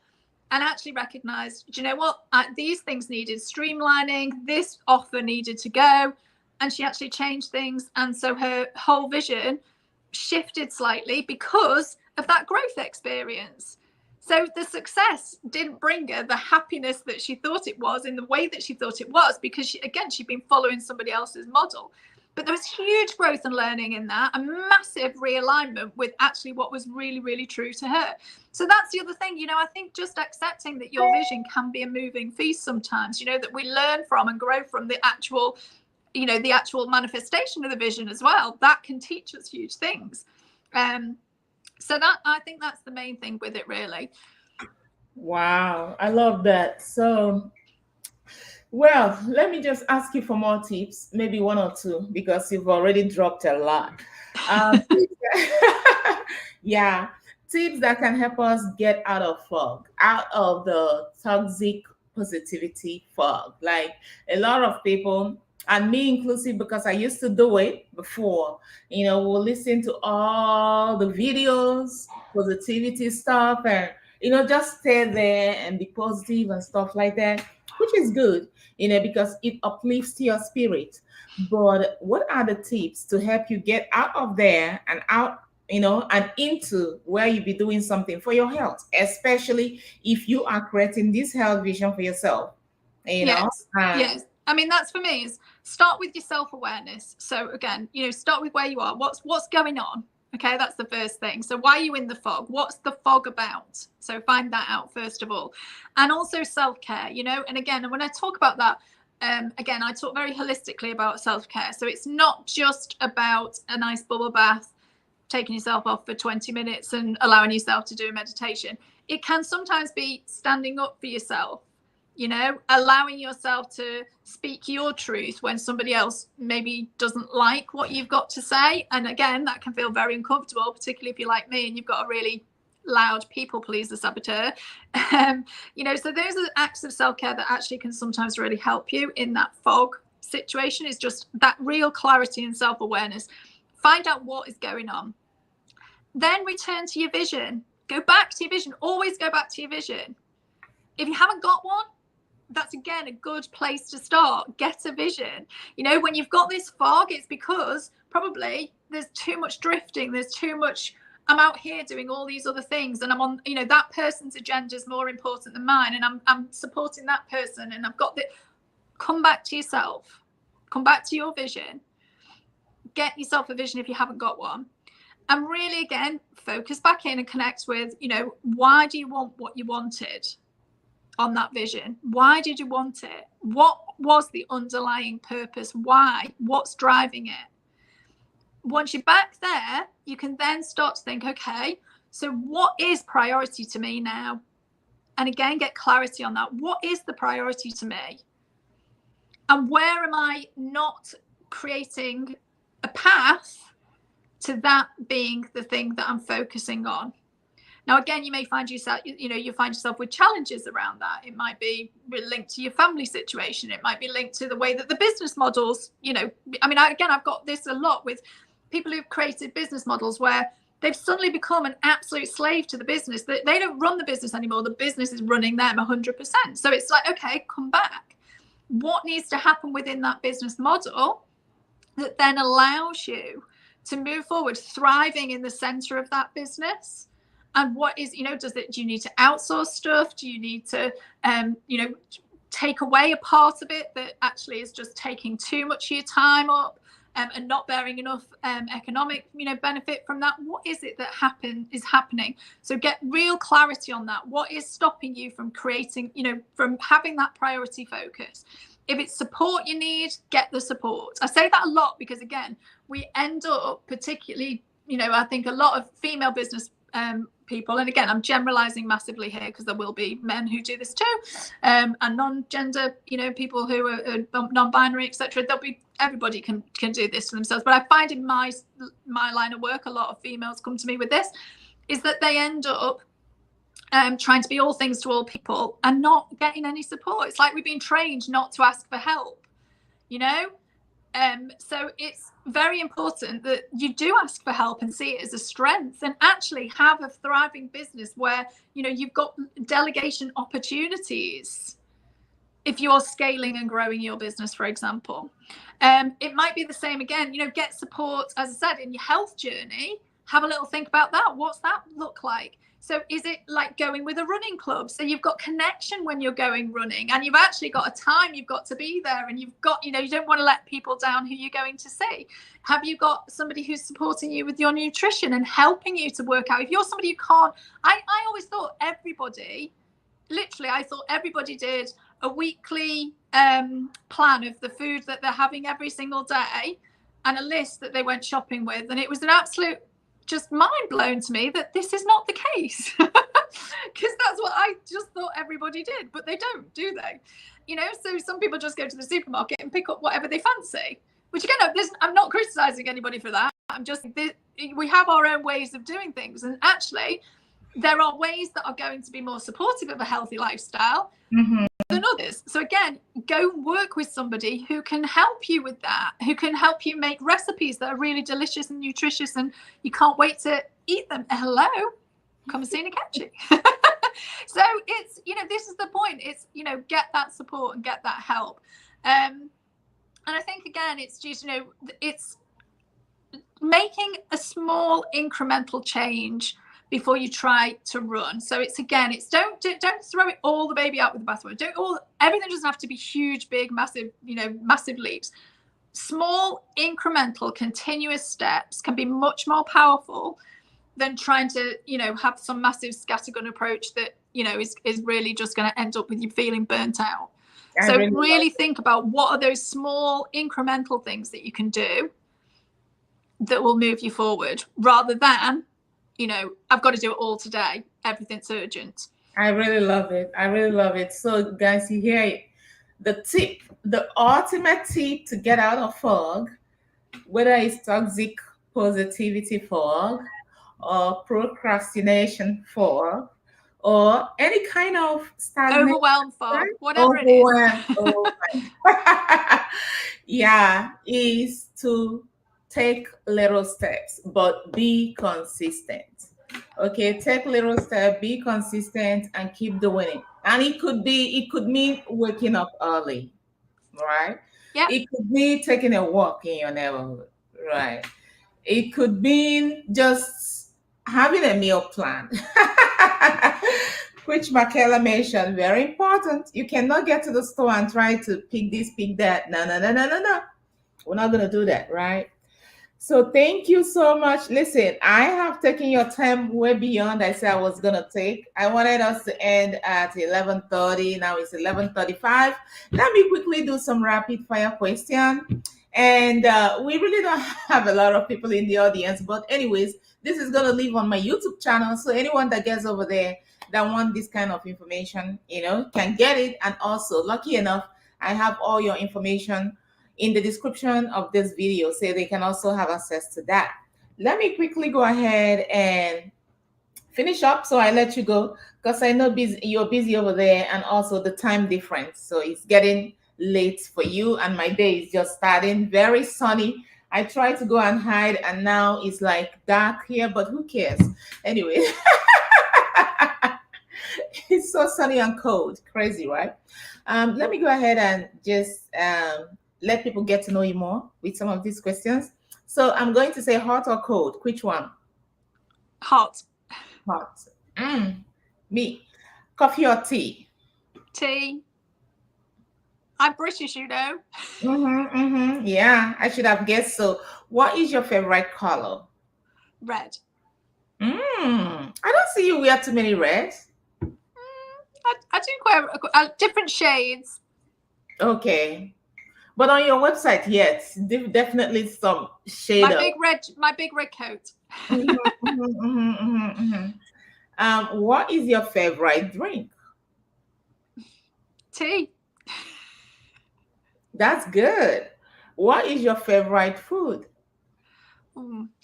and actually recognized, do you know what, these things needed streamlining, this offer needed to go, and she actually changed things. And so her whole vision shifted slightly because of that growth experience. So the success didn't bring her the happiness that she thought it was in the way that she thought it was, because she'd been following somebody else's model. But there was huge growth and learning in that, a massive realignment with actually what was really, really true to her. So that's the other thing, I think just accepting that your vision can be a moving feast sometimes, that we learn from and grow from the actual manifestation of the vision as well. That can teach us huge things. So that, I think that's the main thing with it, really. Wow, I love that. So, well, let me just ask you for more tips, maybe 1 or 2, because you've already dropped a lot. Yeah, tips that can help us get out of fog, out of the toxic positivity fog. Like a lot of people, and me inclusive, because I used to do it before, we'll listen to all the videos, positivity stuff, and, just stay there and be positive and stuff like that, which is good, because it uplifts your spirit. But what are the tips to help you get out of there and out, and into where you be doing something for your health, especially if you are creating this health vision for yourself, Yes. I mean, that's for me, is start with your self-awareness. So again, start with where you are. What's going on? Okay, that's the first thing. So why are you in the fog? What's the fog about? So find that out first of all. And also self-care, and again, when I talk about that, again, I talk very holistically about self-care. So it's not just about a nice bubble bath, taking yourself off for 20 minutes and allowing yourself to do a meditation. It can sometimes be standing up for yourself, allowing yourself to speak your truth when somebody else maybe doesn't like what you've got to say. And again, that can feel very uncomfortable, particularly if you're like me and you've got a really loud people pleaser saboteur. So those are acts of self-care that actually can sometimes really help you in that fog situation, is just that real clarity and self-awareness. Find out what is going on. Then return to your vision. Go back to your vision. Always go back to your vision. If you haven't got one, that's again a good place to start. Get a vision. When you've got this fog, it's because probably there's too much drifting. There's too much, I'm out here doing all these other things, and I'm on, that person's agenda is more important than mine, and I'm supporting that person, and I've got the. Come back to yourself. Come back to your vision. Get yourself a vision if you haven't got one. And really, again, focus back in and connect with, why do you want what you wanted on that vision? Why did you want it? What was the underlying purpose? Why? What's driving it? Once you're back there, you can then start to think, okay, so what is priority to me now? And again, get clarity on that. What is the priority to me? And where am I not creating a path to that being the thing that I'm focusing on? Now, again, you may find yourself, you find yourself with challenges around that. It might be linked to your family situation. It might be linked to the way that the business models, I've got this a lot with people who've created business models where they've suddenly become an absolute slave to the business. They don't run the business anymore. The business is running them 100%. So it's like, okay, come back. What needs to happen within that business model that then allows you to move forward, thriving in the center of that business? And what is, do you need to outsource stuff? Do you need to, take away a part of it that actually is just taking too much of your time up and not bearing enough economic, benefit from that? What is it that is happening? So get real clarity on that. What is stopping you from creating, from having that priority focus? If it's support you need, get the support. I say that a lot because, again, we end up particularly, I think a lot of female business people, and again, I'm generalizing massively here because there will be men who do this too, and non-gender, people who are non-binary, etc. Everybody can do this to themselves. But I find in my line of work, a lot of females come to me with this, is that they end up trying to be all things to all people and not getting any support. It's like we've been trained not to ask for help, so it's very important that you do ask for help and see it as a strength, and actually have a thriving business where you've got delegation opportunities if you're scaling and growing your business, for example. It might be the same again, get support, as I said, in your health journey. Have a little think about that. What's that look like? So is it like going with a running club? So you've got connection when you're going running, and you've actually got a time you've got to be there, and you've got, you don't want to let people down who you're going to see. Have you got somebody who's supporting you with your nutrition and helping you to work out? If you're somebody who can't, I always thought everybody did a weekly plan of the food that they're having every single day and a list that they went shopping with. And it was an absolute just mind blown to me that this is not the case, because that's what I just thought everybody did, but they don't, do they? So some people just go to the supermarket and pick up whatever they fancy, which again, I'm not criticizing anybody for that. I'm just, we have our own ways of doing things, and actually there are ways that are going to be more supportive of a healthy lifestyle than others. So again, go work with somebody who can help you with that, who can help you make recipes that are really delicious and nutritious and you can't wait to eat them. Hello, come and see Nkechi. So it's, this is the point. It's, get that support and get that help. And I think, again, it's just, it's making a small incremental change before you try to run. So it's, again, it's don't throw it all the baby out with the bathwater. Everything doesn't have to be huge, big, massive, massive leaps. Small, incremental, continuous steps can be much more powerful than trying to, have some massive scattergun approach that, is really just going to end up with you feeling burnt out. So really think about what are those small incremental things that you can do that will move you forward, rather than, I've got to do it all today. Everything's urgent. I really love it. So guys, you hear it. The ultimate tip to get out of fog, whether it's toxic positivity fog or procrastination fog or any kind of overwhelm fog, whatever it is. Yeah, is to take little steps, but be consistent. Okay, take little steps, be consistent, and keep doing it. And it could mean waking up early, right? Yeah. It could be taking a walk in your neighborhood, right? It could mean just having a meal plan, which Michala mentioned, very important. You cannot get to the store and try to pick this, pick that. No. We're not going to do that, right? So thank you so much. Listen, I have taken your time way beyond I said I was going to take. I wanted us to end at 11:30. Now it's 11:35. Let me quickly do some rapid fire question. And we really don't have a lot of people in the audience. But anyways, this is going to live on my YouTube channel. So anyone that gets over there that want this kind of information, can get it. And also, lucky enough, I have all your information in the description of this video, so they can also have access to that. Let me quickly go ahead and finish up, so I let you go because I know you're busy over there, and also the time difference. So it's getting late for you, and my day is just starting. Very sunny. I tried to go and hide, and now it's like dark here, but who cares? Anyway, it's so sunny and cold. Crazy, right? Let me go ahead and just let people get to know you more with some of these questions. So I'm going to say hot or cold. Which one? Hot. Hot. Me. Coffee or tea? Tea. I'm British, you know. Yeah, I should have guessed. So what is your favorite color? Red. I don't see you wear too many reds. I do wear different shades. Okay. But on your website, yes, definitely some shade. My big red coat. What is your favorite drink? Tea. That's good. What is your favorite food?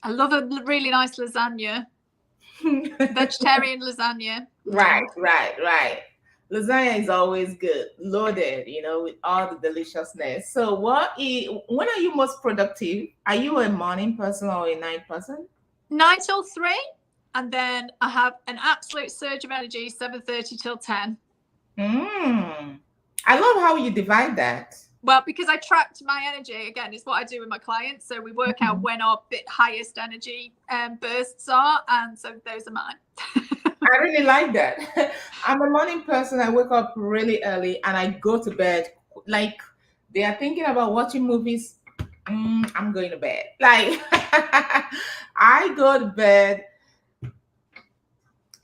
I love a really nice lasagna. Vegetarian lasagna. Right. Lasagna is always good, loaded, with all the deliciousness. So when are you most productive? Are you a morning person or a night person? 9 till 3, and then I have an absolute surge of energy, 7:30 till 10. I love how you divide that. Well, because I tracked my energy, again, it's what I do with my clients. So we work out when our highest energy bursts are, and so those are mine. I really like that. I'm a morning person. I wake up really early and I go to bed. Like they are thinking about watching movies. I'm going to bed. Like I go to bed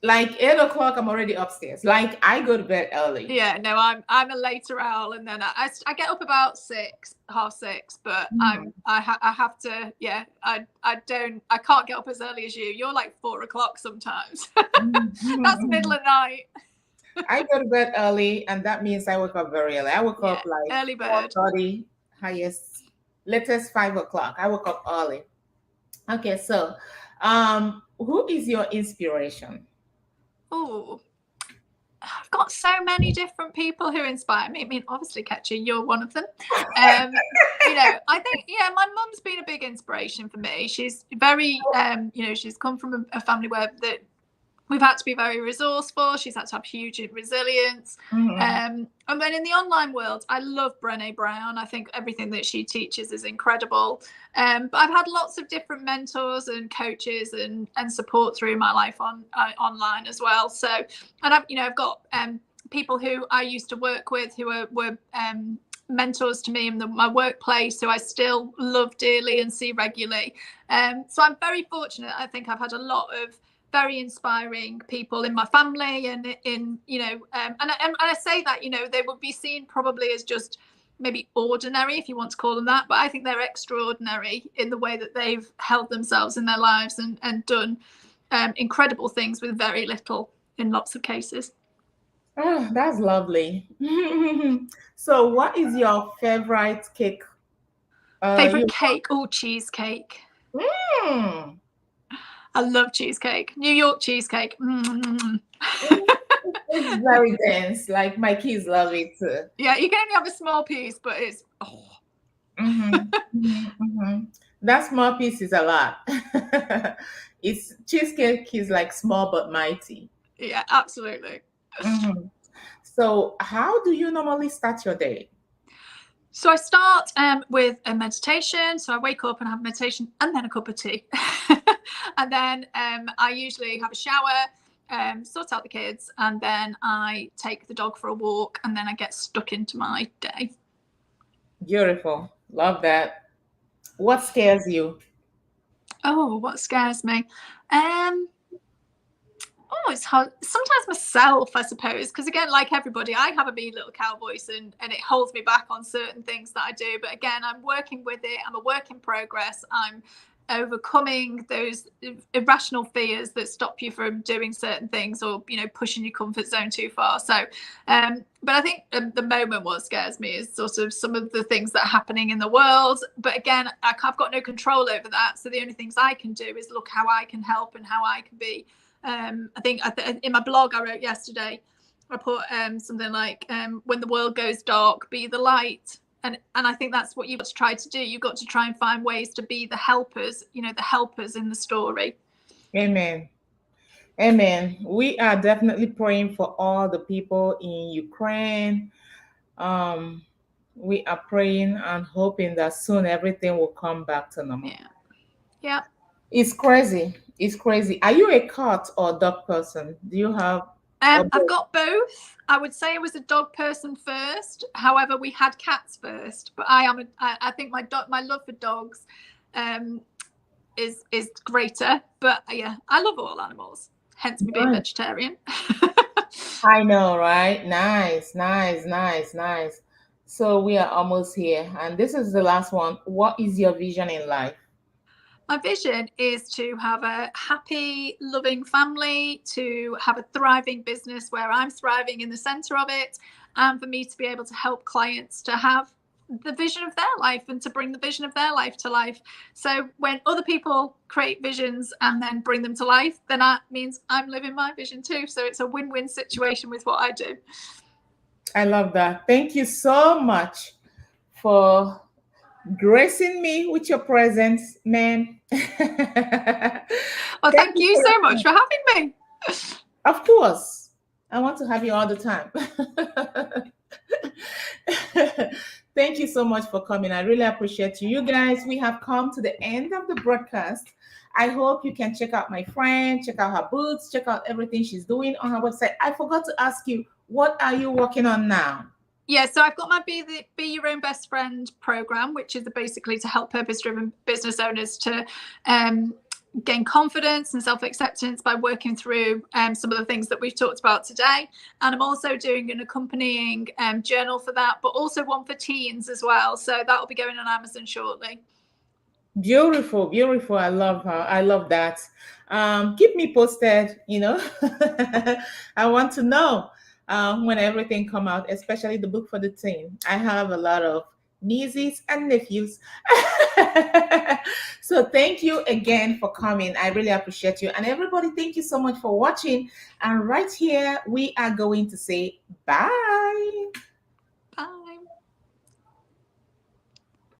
like 8 o'clock. I'm already upstairs. Like I go to bed early. Yeah, no, I'm a later owl, and then I get up about 6, half 6. But I have to. Yeah, I can't get up as early as you. You're like 4 o'clock sometimes. That's middle of night. I go to bed early, and that means I wake up very early. I wake up like early bird. 4:30, latest 5 o'clock. I woke up early. Okay, so who is your inspiration? Oh, I've got so many different people who inspire me. I mean, obviously, Nkechi, you're one of them. I think, my mum's been a big inspiration for me. She's very, she's come from a family where we've had to be very resourceful. She's had to have huge resilience. And then in the online world, I love Brené Brown. I think everything that she teaches is incredible. But I've had lots of different mentors and coaches and support through my life online as well. So, and I've got people who I used to work with who were mentors to me in my workplace, who I still love dearly and see regularly. So I'm very fortunate. I think I've had a lot of very inspiring people in my family, and and I say that, they would be seen probably as just maybe ordinary, if you want to call them that, but I think they're extraordinary in the way that they've held themselves in their lives and done incredible things with very little in lots of cases. Oh, that's lovely. So what is your favorite cake? Favorite cake? Oh, cheesecake. I love cheesecake. New York cheesecake. It's very dense. Like my kids love it too. Yeah, you can only have a small piece, but it's That small piece is a lot. It's cheesecake is like small but mighty. Yeah, absolutely. So how do you normally start your day? So I start with a meditation. So I wake up and have meditation and then a cup of tea. And then I usually have a shower, sort out the kids, and then I take the dog for a walk, and then I get stuck into my day. Beautiful. Love that. What scares you? Oh, what scares me? It's hard. Sometimes myself, I suppose, because again, like everybody, I have a mean little cow voice, and it holds me back on certain things that I do. But again, I'm working with it. I'm a work in progress. I'm overcoming those irrational fears that stop you from doing certain things, or pushing your comfort zone too far. So but I think at the moment what scares me is sort of some of the things that are happening in the world, but again, I've got no control over that. So the only things I can do is look how I can help and how I can be. I think in my blog I wrote yesterday, I put something like when the world goes dark, be the light. And I think that's what you've got to try to do. You've got to try and find ways to be the helpers, the helpers in the story. Amen. Amen. We are definitely praying for all the people in Ukraine. We are praying and hoping that soon everything will come back to normal. Yeah. It's crazy. It's crazy. Are you a cat or dog person? Do you have? I've got both. I would say I was a dog person first. However, we had cats first. But I think my love for dogs is greater. But yeah, I love all animals. Hence me being vegetarian. I know, right? Nice. So we are almost here, and this is the last one. What is your vision in life? My vision is to have a happy, loving family, to have a thriving business where I'm thriving in the center of it, and for me to be able to help clients to have the vision of their life and to bring the vision of their life to life. So when other people create visions and then bring them to life, then that means I'm living my vision too. So it's a win-win situation with what I do. I love that. Thank you so much for gracing me with your presence, man. Well, thank you so much for having me. Of course. I want to have you all the time. Thank you so much for coming. I really appreciate you. You guys, we have come to the end of the broadcast. I hope you can check out my friend, check out her books, check out everything she's doing on her website. I forgot to ask you, what are you working on now? Yeah, so I've got my Be Your Own Best Friend program, which is basically to help purpose-driven business owners to gain confidence and self-acceptance by working through some of the things that we've talked about today. And I'm also doing an accompanying journal for that, but also one for teens as well. So that will be going on Amazon shortly. Beautiful. I love her. I love that. Keep me posted, I want to know when everything come out, especially the book for the teen. I have a lot of nieces and nephews. So thank you again for coming. I really appreciate you. And everybody, thank you so much for watching. And right here, we are going to say bye.